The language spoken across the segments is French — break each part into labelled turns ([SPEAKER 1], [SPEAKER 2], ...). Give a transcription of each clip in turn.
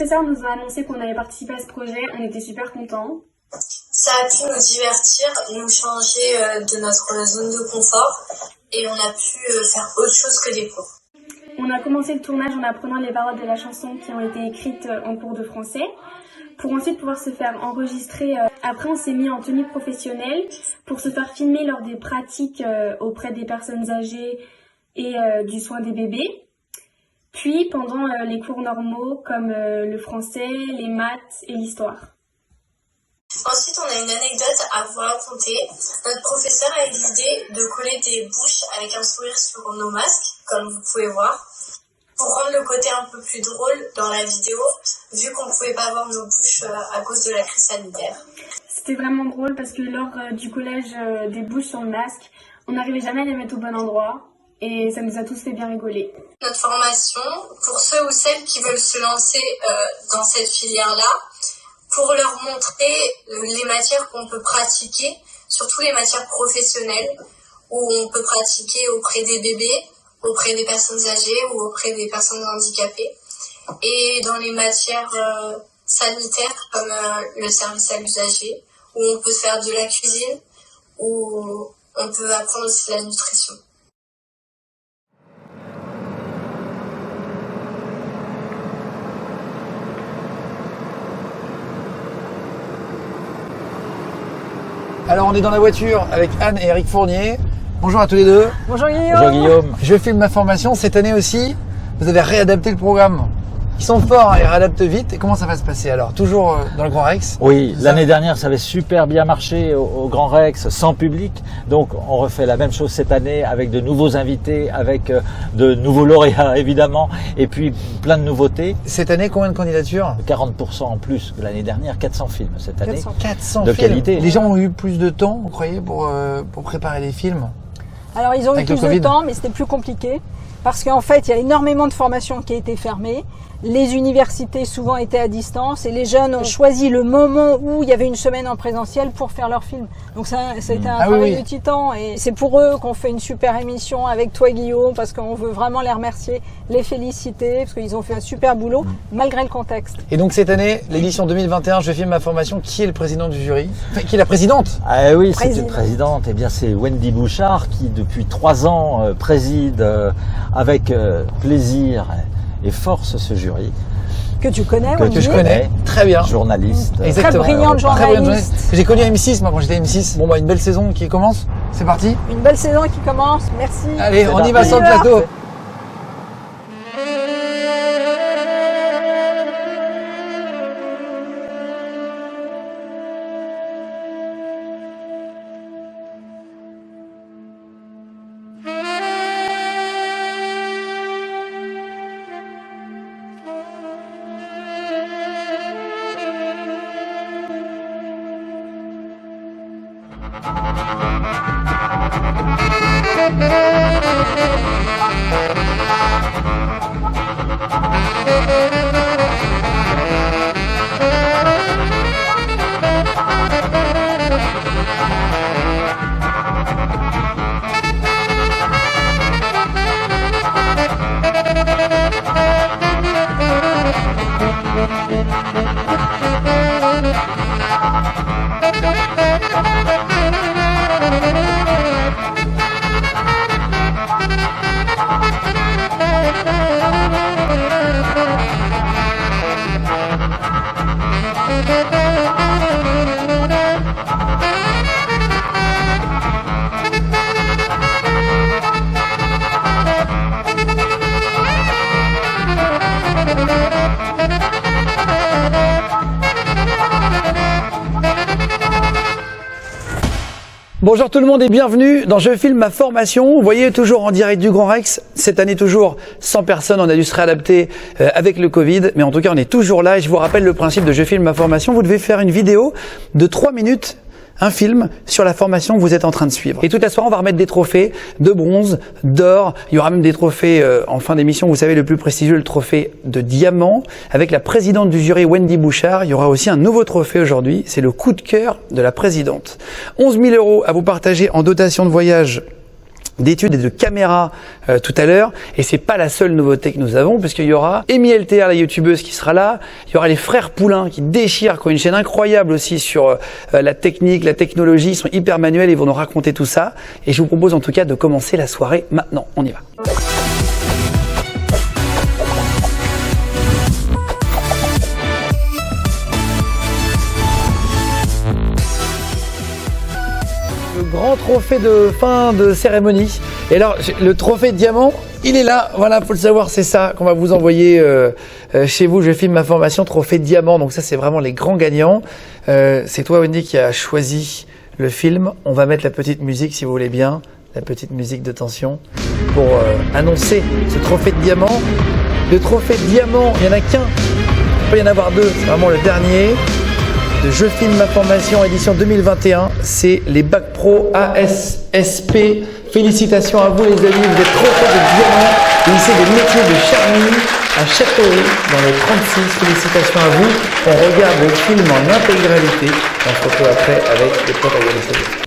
[SPEAKER 1] professeur nous a annoncé qu'on allait participer à ce projet, on était super contents.
[SPEAKER 2] Ça a pu nous divertir, nous changer de notre zone de confort et on a pu faire autre chose que des cours.
[SPEAKER 1] On a commencé le tournage en apprenant les paroles de la chanson qui ont été écrites en cours de français, pour ensuite pouvoir se faire enregistrer. Après, on s'est mis en tenue professionnelle pour se faire filmer lors des pratiques auprès des personnes âgées et du soin des bébés. Puis, pendant les cours normaux comme le français, les maths et l'histoire.
[SPEAKER 2] Ensuite, on a une anecdote à vous raconter. Notre professeur a eu l'idée de coller des bouches avec un sourire sur nos masques, comme vous pouvez voir, pour rendre le côté un peu plus drôle dans la vidéo, vu qu'on ne pouvait pas voir nos bouches à cause de la crise sanitaire.
[SPEAKER 1] C'était vraiment drôle parce que lors du collège des bouches sur le masque, on n'arrivait jamais à les mettre au bon endroit et ça nous a tous fait bien rigoler.
[SPEAKER 2] Notre formation, pour ceux ou celles qui veulent se lancer dans cette filière-là, pour leur montrer les matières qu'on peut pratiquer, surtout les matières professionnelles, où on peut pratiquer auprès des bébés, auprès des personnes âgées ou auprès des personnes handicapées. Et dans les matières sanitaires, comme le service à l'usager, où on peut faire de la cuisine, où on peut apprendre aussi de la nutrition.
[SPEAKER 3] Alors on est dans la voiture avec Anne et Eric Fournier. Bonjour à tous les deux.
[SPEAKER 4] Bonjour Guillaume.
[SPEAKER 5] Bonjour Guillaume.
[SPEAKER 3] Je filme ma formation cette année aussi. Vous avez réadapté le programme. Ils sont forts, ils réadaptent vite. Et comment ça va se passer alors? Toujours dans le Grand Rex?
[SPEAKER 5] Oui, l'année dernière ça avait super bien marché au Grand Rex, sans public. Donc on refait la même chose cette année avec de nouveaux invités, avec de nouveaux lauréats évidemment, et puis plein de nouveautés.
[SPEAKER 3] Cette année, combien de candidatures?
[SPEAKER 5] 40% en plus que l'année dernière, 400 films cette année.
[SPEAKER 3] 400
[SPEAKER 5] de
[SPEAKER 3] films.
[SPEAKER 5] qualité.
[SPEAKER 3] Les gens ont eu plus de temps, vous croyez, pour préparer les films?
[SPEAKER 4] Alors ils ont eu
[SPEAKER 3] Avec le
[SPEAKER 4] plus de
[SPEAKER 3] Covid.
[SPEAKER 4] temps, mais c'était plus compliqué. Parce qu'en fait, il y a énormément de formations qui ont été fermées. Les universités souvent étaient à distance et les jeunes ont choisi le moment où il y avait une semaine en présentiel pour faire leur film. Donc ça a été un travail de titan et c'est pour eux qu'on fait une super émission avec toi Guillaume parce qu'on veut vraiment les remercier, les féliciter parce qu'ils ont fait un super boulot malgré le contexte.
[SPEAKER 3] Et donc cette année, l'édition 2021, je filme ma formation. Qui est le président du jury? Enfin, qui est la présidente?
[SPEAKER 5] Ah oui, c'est une présidente. Eh bien, c'est Wendy Bouchard qui, depuis 3 ans, préside avec plaisir et force ce jury.
[SPEAKER 4] Que tu connais,
[SPEAKER 5] Que
[SPEAKER 3] je connais très bien.
[SPEAKER 5] Journaliste.
[SPEAKER 3] Exactement.
[SPEAKER 4] Très brillante journaliste.
[SPEAKER 3] Que j'ai connu à M6, moi quand j'étais à M6. Bon bah une belle saison qui commence. C'est parti.
[SPEAKER 4] Une belle saison qui commence. Merci.
[SPEAKER 3] Allez, on y va
[SPEAKER 5] parti.
[SPEAKER 3] sur le plateau. Bonjour tout le monde et bienvenue dans Je filme ma formation. Vous voyez, toujours en direct du Grand Rex. Cette année toujours 100 personnes, on a dû se réadapter avec le Covid. Mais en tout cas, on est toujours là et je vous rappelle le principe de Je filme ma formation. Vous devez faire une vidéo de 3 minutes, un film sur la formation que vous êtes en train de suivre. Et toute la soirée, on va remettre des trophées de bronze, d'or. Il y aura même des trophées en fin d'émission. Vous savez, le plus prestigieux, le trophée de diamant. Avec la présidente du jury, Wendy Bouchard, il y aura aussi un nouveau trophée aujourd'hui. C'est le coup de cœur de la présidente. 11 000 € à vous partager en dotation de voyage d'études et de caméras tout à l'heure, et c'est pas la seule nouveauté que nous avons, puisqu'il y aura Amy LTR, la youtubeuse, qui sera là, il y aura les frères Poulain qui déchirent, qui ont une chaîne incroyable aussi sur la technique, la technologie, ils sont hyper manuels, ils vont nous raconter tout ça, et je vous propose en tout cas de commencer la soirée maintenant, on y va. Grand trophée de fin de cérémonie. Et alors, le trophée de diamant, il est là. Voilà, faut le savoir, c'est ça qu'on va vous envoyer chez vous. Je filme ma formation trophée de diamant. Donc ça, c'est vraiment les grands gagnants. C'est toi, Wendy, qui a choisi le film. On va mettre la petite musique, si vous voulez bien, la petite musique de tension pour annoncer ce trophée de diamant. Le trophée de diamant, il n'y en a qu'un. Il peut y en avoir deux. C'est vraiment le dernier. De Je filme ma formation édition 2021, c'est les Bac Pro ASSP. Félicitations à vous les amis, vous êtes trophée de diamant, lycée des métiers de Charny à Châteauroux dans le 36. Félicitations à vous. On regarde le film en intégralité. On se retrouve après avec les protagonistes.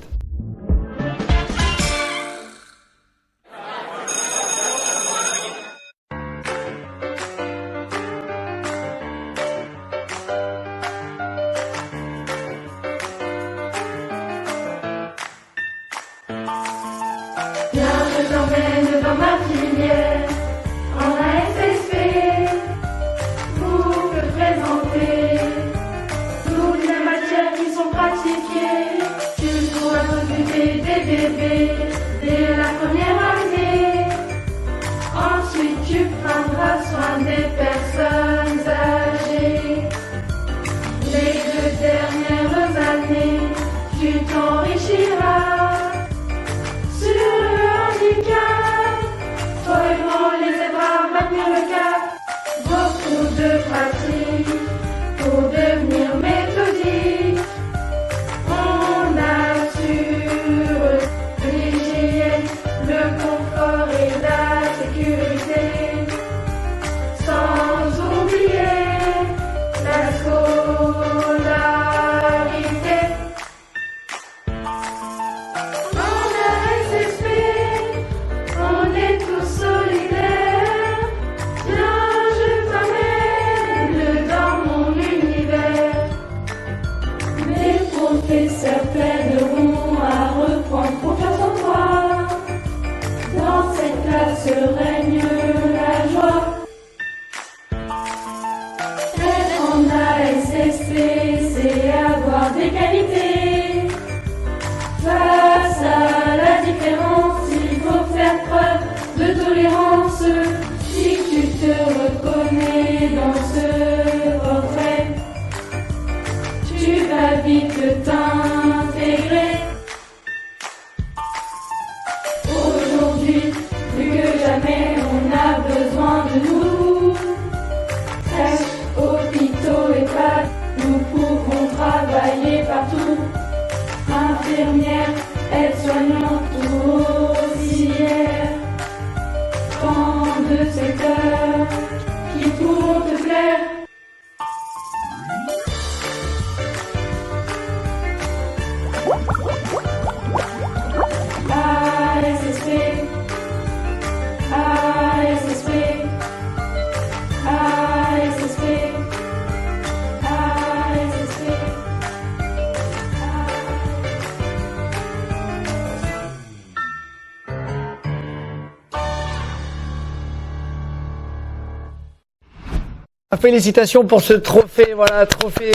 [SPEAKER 3] Félicitations pour ce trophée, voilà, trophée.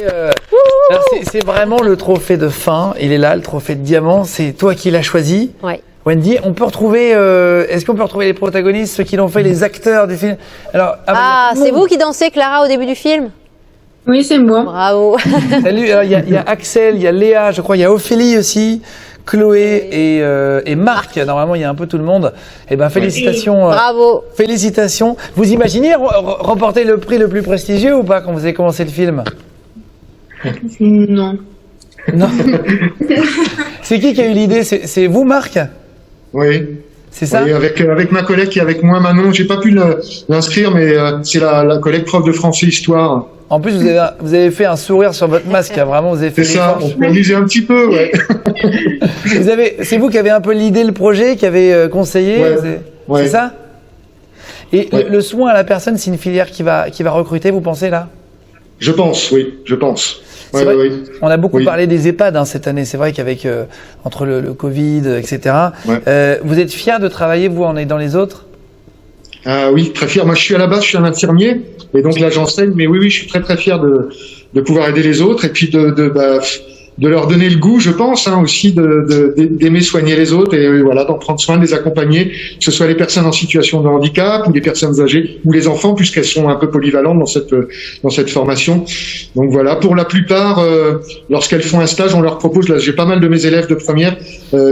[SPEAKER 3] C'est vraiment le trophée de fin. Il est là, le trophée de diamant. C'est toi qui l'as choisi.
[SPEAKER 6] Ouais.
[SPEAKER 3] Wendy, on peut retrouver. Est-ce qu'on peut retrouver les protagonistes, ceux qui l'ont fait, les acteurs du film? Alors.
[SPEAKER 6] C'est vous qui dansez, Clara, au début du film?
[SPEAKER 7] Oui, c'est moi.
[SPEAKER 6] Bravo.
[SPEAKER 3] Salut. Alors il y a Axel, il y a Léa, je crois, il y a Ophélie aussi. Chloé et Marc, normalement il y a un peu tout le monde. Eh ben félicitations.
[SPEAKER 6] Bravo.
[SPEAKER 3] Félicitations. Vous imaginez remporter le prix le plus prestigieux ou pas quand vous avez commencé le film?
[SPEAKER 7] Non.
[SPEAKER 3] Non. C'est qui a eu l'idée? C'est vous, Marc?
[SPEAKER 8] Oui.
[SPEAKER 3] C'est ça?
[SPEAKER 7] Oui, avec ma collègue qui est avec moi, Manon. J'ai pas pu l'inscrire, mais c'est la collègue prof de français histoire.
[SPEAKER 3] En plus, vous avez fait un sourire sur votre masque, hein, vraiment, vous avez fait
[SPEAKER 7] C'est ça,
[SPEAKER 3] l'effort.
[SPEAKER 7] on peut amuser un petit peu, ouais.
[SPEAKER 3] C'est vous qui avez un peu l'idée, le projet, qui avez conseillé,
[SPEAKER 7] Ouais.
[SPEAKER 3] c'est ça? Et
[SPEAKER 7] Ouais.
[SPEAKER 3] le soin à la personne, c'est une filière qui va recruter, vous pensez, là?
[SPEAKER 7] Je pense, oui, je pense.
[SPEAKER 3] C'est
[SPEAKER 7] Ouais,
[SPEAKER 3] vrai,
[SPEAKER 7] ouais, ouais.
[SPEAKER 3] on a beaucoup
[SPEAKER 7] Oui.
[SPEAKER 3] parlé des EHPAD hein, cette année. C'est vrai qu'avec entre le Covid, etc.
[SPEAKER 7] Ouais.
[SPEAKER 3] Vous êtes fier de travailler, vous, en aidant les autres?
[SPEAKER 7] Ah oui, très fier. Moi, je suis à la base, je suis un infirmier, et donc là, j'enseigne. Mais oui, je suis très très fier de pouvoir aider les autres, et puis de leur donner le goût, je pense, hein, aussi d'aimer soigner les autres, et voilà, d'en prendre soin, de les accompagner, que ce soit les personnes en situation de handicap ou les personnes âgées ou les enfants, puisqu'elles sont un peu polyvalentes dans cette formation. Donc voilà, pour la plupart, lorsqu'elles font un stage, on leur propose. Là, j'ai pas mal de mes élèves de première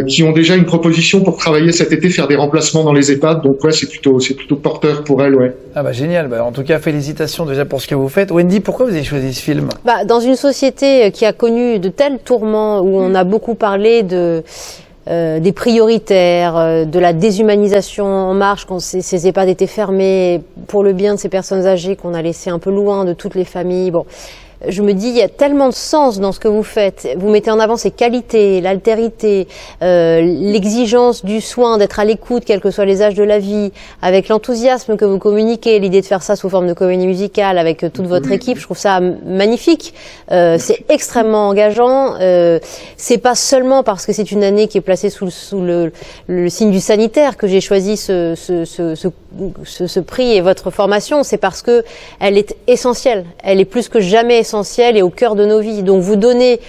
[SPEAKER 7] qui ont déjà une proposition pour travailler cet été, faire des remplacements dans les EHPAD. Donc ouais, c'est plutôt porteur pour elles, ouais.
[SPEAKER 3] Ah bah génial. Bah, en tout cas, félicitations déjà pour ce que vous faites. Wendy, pourquoi vous avez choisi ce film?
[SPEAKER 6] Bah, dans une société qui a connu de tels tourments, où on a beaucoup parlé des prioritaires, de la déshumanisation en marche quand ces EHPAD étaient fermés, pour le bien de ces personnes âgées qu'on a laissées un peu loin de toutes les familles. Bon, je me dis, il y a tellement de sens dans ce que vous faites. Vous mettez en avant ces qualités, l'altérité, l'exigence du soin, d'être à l'écoute, quels que soient les âges de la vie, avec l'enthousiasme que vous communiquez, l'idée de faire ça sous forme de comédie musicale avec toute votre équipe. Je trouve ça magnifique. C'est extrêmement engageant. C'est pas seulement parce que c'est une année qui est placée sous le signe du sanitaire que j'ai choisi ce prix et votre formation. C'est parce que elle est essentielle. Elle est plus que jamais essentielle et au cœur de nos vies. Donc vous donnez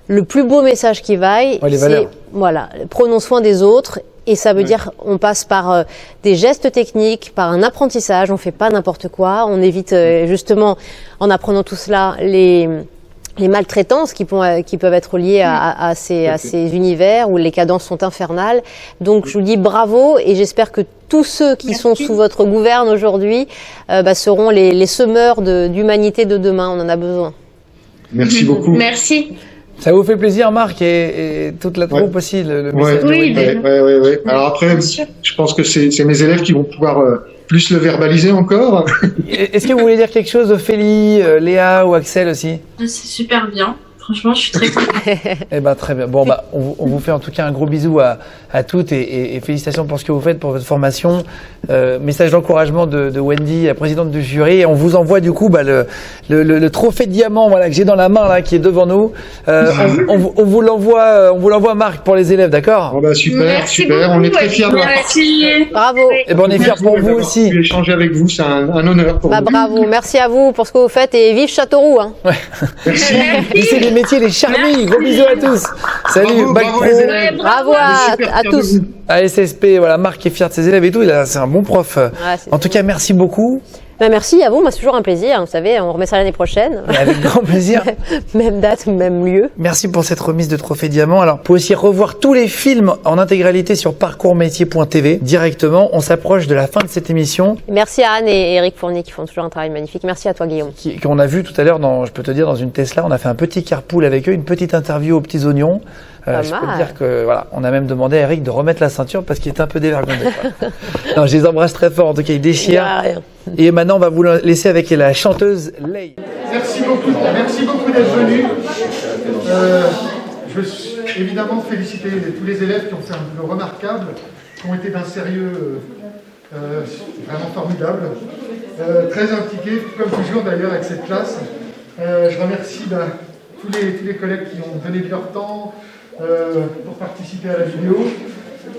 [SPEAKER 6] le plus beau message qui vaille,
[SPEAKER 3] Ouais, les valeurs.
[SPEAKER 6] voilà, prenons soin des autres. Et ça veut dire on passe par des gestes techniques, par un apprentissage, on fait pas n'importe quoi, on évite justement, en apprenant tout cela, les maltraitances qui peuvent être liées à ces univers où les cadences sont infernales. Donc je vous dis bravo et j'espère que tous ceux qui sont sous votre gouverne aujourd'hui seront les semeurs d'humanité de demain. On en a besoin.
[SPEAKER 7] Merci beaucoup.
[SPEAKER 2] Merci.
[SPEAKER 3] Ça vous fait plaisir, Marc, et toute la troupe aussi, le message de
[SPEAKER 7] Ouais,
[SPEAKER 3] Wendy.
[SPEAKER 7] ouais. Alors après, je pense que c'est mes élèves qui vont pouvoir plus le verbaliser encore.
[SPEAKER 3] Est-ce que vous voulez dire quelque chose, Ophélie, Léa ou Axel aussi?
[SPEAKER 2] C'est super bien. Franchement, je suis très contente.
[SPEAKER 3] Eh ben très bien. Bon bah on vous fait en tout cas un gros bisou à toutes et félicitations pour ce que vous faites pour votre formation. Message d'encouragement de Wendy, la présidente du jury. Et on vous envoie du coup le trophée de diamant voilà que j'ai dans la main là qui est devant nous. On vous l'envoie Marc pour les élèves, d'accord?
[SPEAKER 7] Bon, bah, super,
[SPEAKER 2] Merci
[SPEAKER 7] super.
[SPEAKER 2] beaucoup,
[SPEAKER 7] On est très fiers de
[SPEAKER 2] Merci.
[SPEAKER 6] Bravo.
[SPEAKER 3] Eh ben on est fiers pour vous aussi.
[SPEAKER 7] pu échanger avec vous, c'est un honneur pour nous.
[SPEAKER 6] Bravo. Merci à vous pour ce que vous faites et vive Châteauroux. Hein.
[SPEAKER 7] Merci.
[SPEAKER 3] Lycée des métiers, les Charmilles. Gros bisous à tous. Salut.
[SPEAKER 7] Bravo,
[SPEAKER 3] Bac
[SPEAKER 7] bravo
[SPEAKER 3] pro.
[SPEAKER 7] les élèves.
[SPEAKER 6] Bravo
[SPEAKER 7] On est super
[SPEAKER 6] à
[SPEAKER 7] fiers de
[SPEAKER 6] tous.
[SPEAKER 7] vous.
[SPEAKER 3] À SSP, voilà, Marc est fier de ses élèves et tout. C'est un bon prof.
[SPEAKER 6] c'est
[SPEAKER 3] En tout cas, merci beaucoup.
[SPEAKER 6] Merci à vous. Moi, c'est toujours un plaisir. Vous savez, on remet ça l'année prochaine.
[SPEAKER 3] Et avec grand plaisir.
[SPEAKER 6] Même date, même lieu.
[SPEAKER 3] Merci pour cette remise de trophée diamant. Alors, vous pouvez aussi revoir tous les films en intégralité sur parcoursmétier.tv directement. On s'approche de la fin de cette émission
[SPEAKER 6] Merci à Anne et Eric Fournier qui font toujours un travail magnifique. Merci à toi, Guillaume.
[SPEAKER 3] qu'on a vu tout à l'heure je peux te dire, dans une Tesla. On a fait un petit carpool avec eux, une petite interview aux petits oignons.
[SPEAKER 6] Pas
[SPEAKER 3] Je peux te
[SPEAKER 6] mal.
[SPEAKER 3] dire que voilà, on a même demandé à Eric de remettre la ceinture parce qu'il était un peu dévergondé. quoi. Non, je les embrasse très fort. En tout cas, ils
[SPEAKER 6] Il y
[SPEAKER 3] déchirent.
[SPEAKER 6] a rien.
[SPEAKER 3] Et maintenant, on va vous laisser avec la chanteuse Lay.
[SPEAKER 7] Merci beaucoup d'être venus. Je veux évidemment féliciter tous les élèves qui ont fait un boulot remarquable, qui ont été d'un sérieux vraiment formidable, très impliqués, comme toujours d'ailleurs avec cette classe. Je remercie tous les collègues qui ont donné de leur temps pour participer à la vidéo.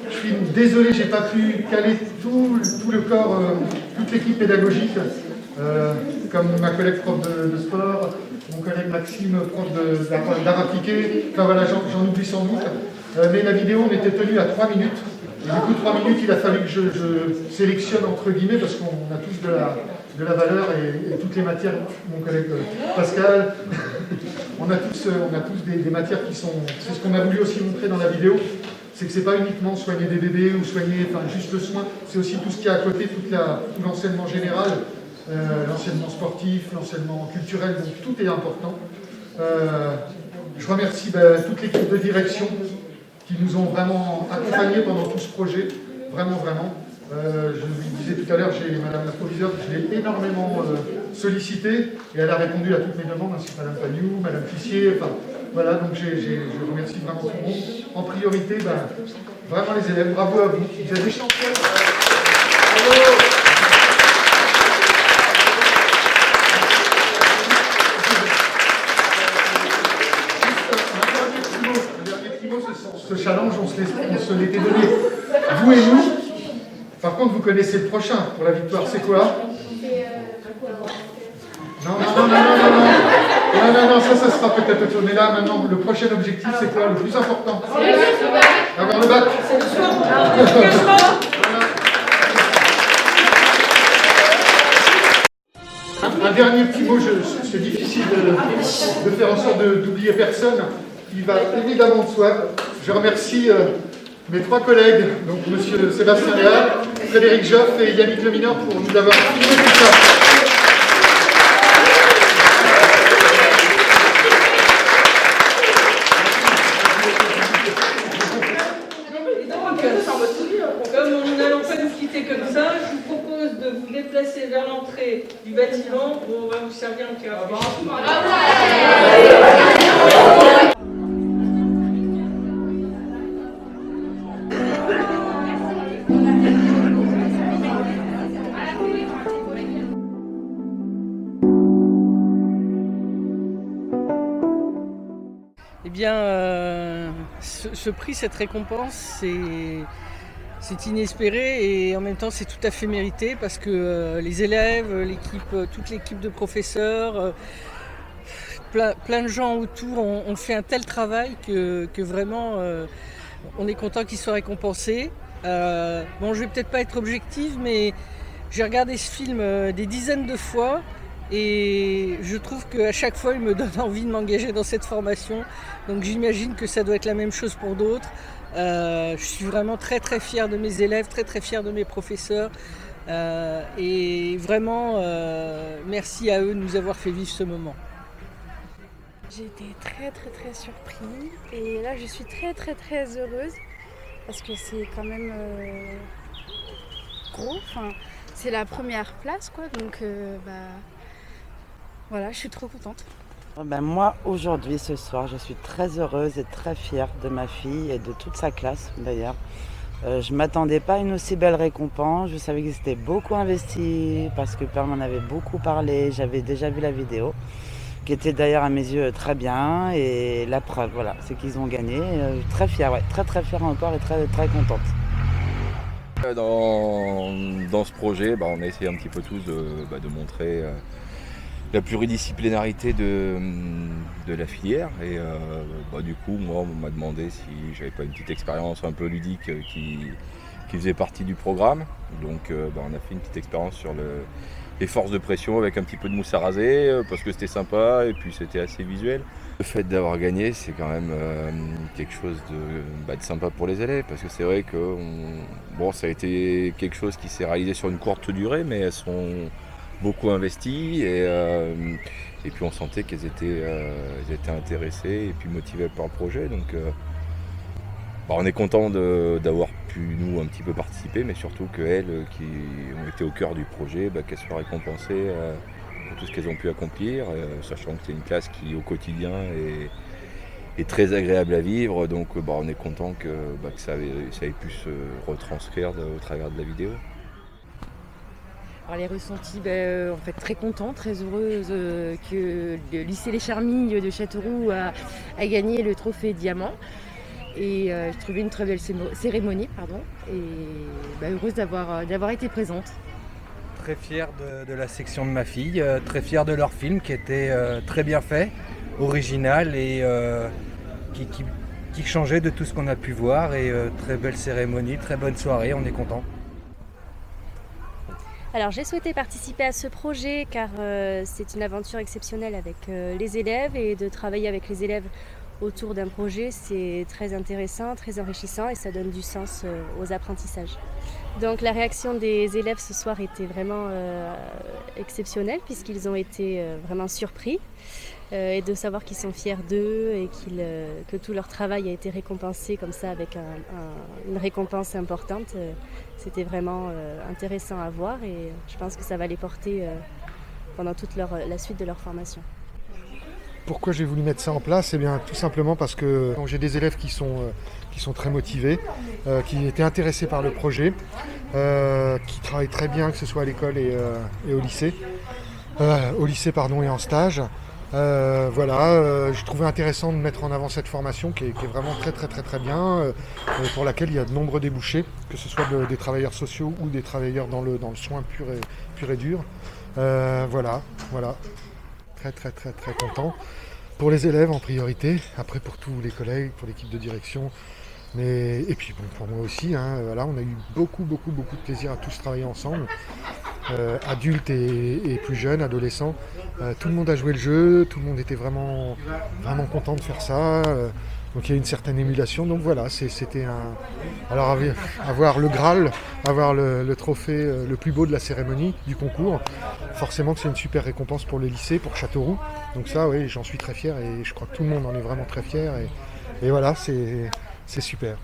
[SPEAKER 7] Je suis désolé, j'ai pas pu caler tout le corps, toute l'équipe pédagogique, comme ma collègue prof de sport, mon collègue Maxime, prof d'art appliqué. Enfin voilà, j'en oublie sans doute. Mais la vidéo, on était tenu à 3 minutes. Et du coup, 3 minutes, il a fallu que je sélectionne entre guillemets, parce qu'on a tous de la valeur et toutes les matières, mon collègue Pascal, on a tous des matières qui sont... C'est ce qu'on a voulu aussi montrer dans la vidéo. C'est que c'est pas uniquement soigner des bébés ou soigner, juste le soin, c'est aussi tout ce qu'il y a à côté, tout l'enseignement général, l'enseignement sportif, l'enseignement culturel, donc tout est important. Je remercie toute l'équipe de direction qui nous ont vraiment accompagnés pendant tout ce projet. vraiment, vraiment. Je vous disais tout à l'heure, j'ai Madame la proviseure, je l'ai énormément sollicitée et elle a répondu à toutes mes demandes, ainsi que Madame Pagnou, Madame Tissier, enfin voilà, donc je remercie vraiment tout le monde. En priorité, vraiment les élèves, bravo à vous, vous êtes des champions. Bravo. Ce challenge, on se l'était donné, vous et nous. Par contre, vous connaissez le prochain pour la victoire, c'est quoi? Non, ça sera peut-être autre chose. Mais là, maintenant, le prochain objectif, c'est quoi? Le plus important? Avoir le bac. Un dernier petit mot, c'est difficile de faire en sorte d'oublier personne. Il va évidemment de soi. Je remercie mes 3 collègues, donc M. Sébastien Léal, Frédéric Joff et Yannick Lemineur pour nous avoir filmé tout ça.
[SPEAKER 8] Comme nous n'allons pas nous quitter comme ça, je vous propose de vous déplacer vers l'entrée du bâtiment où on va vous servir un petit rafraîchissement. Eh bien, ce prix, cette récompense, c'est inespéré et en même temps c'est tout à fait mérité parce que les élèves, toute l'équipe de professeurs, plein de gens autour ont fait un tel travail que vraiment on est content qu'ils soient récompensés. Bon, je vais peut-être pas être objective, mais j'ai regardé ce film des dizaines de fois. Et je trouve qu'à chaque fois, il me donne envie de m'engager dans cette formation. Donc j'imagine que ça doit être la même chose pour d'autres. Je suis vraiment très très fière de mes élèves, très très fière de mes professeurs. Et vraiment, merci à eux de nous avoir fait vivre ce moment.
[SPEAKER 9] J'ai été très très très surprise. Et là, je suis très très très heureuse. Parce que c'est quand même gros. Enfin, c'est la première place, quoi. Donc, voilà, je suis trop contente.
[SPEAKER 10] Moi, aujourd'hui, ce soir, je suis très heureuse et très fière de ma fille et de toute sa classe d'ailleurs. Je ne m'attendais pas à une aussi belle récompense. Je savais qu'ils étaient beaucoup investis parce que Père m'en avait beaucoup parlé. J'avais déjà vu la vidéo, qui était d'ailleurs à mes yeux très bien. Et la preuve, voilà, c'est qu'ils ont gagné. Très fière, ouais, très très fière encore et très très contente.
[SPEAKER 11] Dans ce projet, on a essayé un petit peu tous de montrer la pluridisciplinarité de la filière et du coup moi on m'a demandé si j'avais pas une petite expérience un peu ludique qui faisait partie du programme, donc on a fait une petite expérience sur les forces de pression avec un petit peu de mousse à raser parce que c'était sympa et puis c'était assez visuel. Le fait d'avoir gagné, c'est quand même quelque chose de sympa pour les élèves parce que c'est vrai que ça a été quelque chose qui s'est réalisé sur une courte durée, mais elles sont beaucoup investies et puis on sentait qu'elles étaient intéressées et puis motivées par le projet. Donc on est content d'avoir pu nous un petit peu participer, mais surtout qu'elles qui ont été au cœur du projet, qu'elles soient récompensées pour tout ce qu'elles ont pu accomplir, sachant que c'est une classe qui au quotidien est très agréable à vivre. Donc on est content que ça ait pu se retranscrire au travers de la vidéo.
[SPEAKER 12] Alors les ressentis, en fait très contente, très heureuse que le lycée Les Charmilles de Châteauroux a gagné le trophée diamant. Et je trouvais une très belle cérémonie, et heureuse d'avoir été présente.
[SPEAKER 13] Très fière de la section de ma fille, très fière de leur film qui était très bien fait, original et qui changeait de tout ce qu'on a pu voir. Et très belle cérémonie, très bonne soirée, on est content.
[SPEAKER 9] Alors j'ai souhaité participer à ce projet car c'est une aventure exceptionnelle avec les élèves, et de travailler avec les élèves autour d'un projet, c'est très intéressant, très enrichissant et ça donne du sens aux apprentissages. Donc la réaction des élèves ce soir était vraiment exceptionnelle puisqu'ils ont été vraiment surpris. et de savoir qu'ils sont fiers d'eux et que tout leur travail a été récompensé comme ça avec une récompense importante. C'était vraiment intéressant à voir et je pense que ça va les porter pendant toute la suite de leur formation.
[SPEAKER 7] Pourquoi j'ai voulu mettre ça en place? Eh bien, tout simplement parce que j'ai des élèves qui sont très motivés, qui étaient intéressés par le projet, qui travaillent très bien, que ce soit à l'école et au lycée, et en stage. Je trouvais intéressant de mettre en avant cette formation qui est vraiment très bien, pour laquelle il y a de nombreux débouchés, que ce soit des travailleurs sociaux ou des travailleurs dans le soin pur et dur. Voilà. Très content. Pour les élèves en priorité, après pour tous les collègues, pour l'équipe de direction, et puis bon, pour moi aussi, on a eu beaucoup de plaisir à tous travailler ensemble, adultes et plus jeunes, adolescents. Tout le monde a joué le jeu, tout le monde était vraiment content de faire ça. Donc il y a une certaine émulation. Donc voilà, c'était Alors avoir le Graal, avoir le trophée le plus beau de la cérémonie du concours, forcément que c'est une super récompense pour le lycée, pour Châteauroux. Donc ça, oui, j'en suis très fier et je crois que tout le monde en est vraiment très fier. Et voilà, c'est super.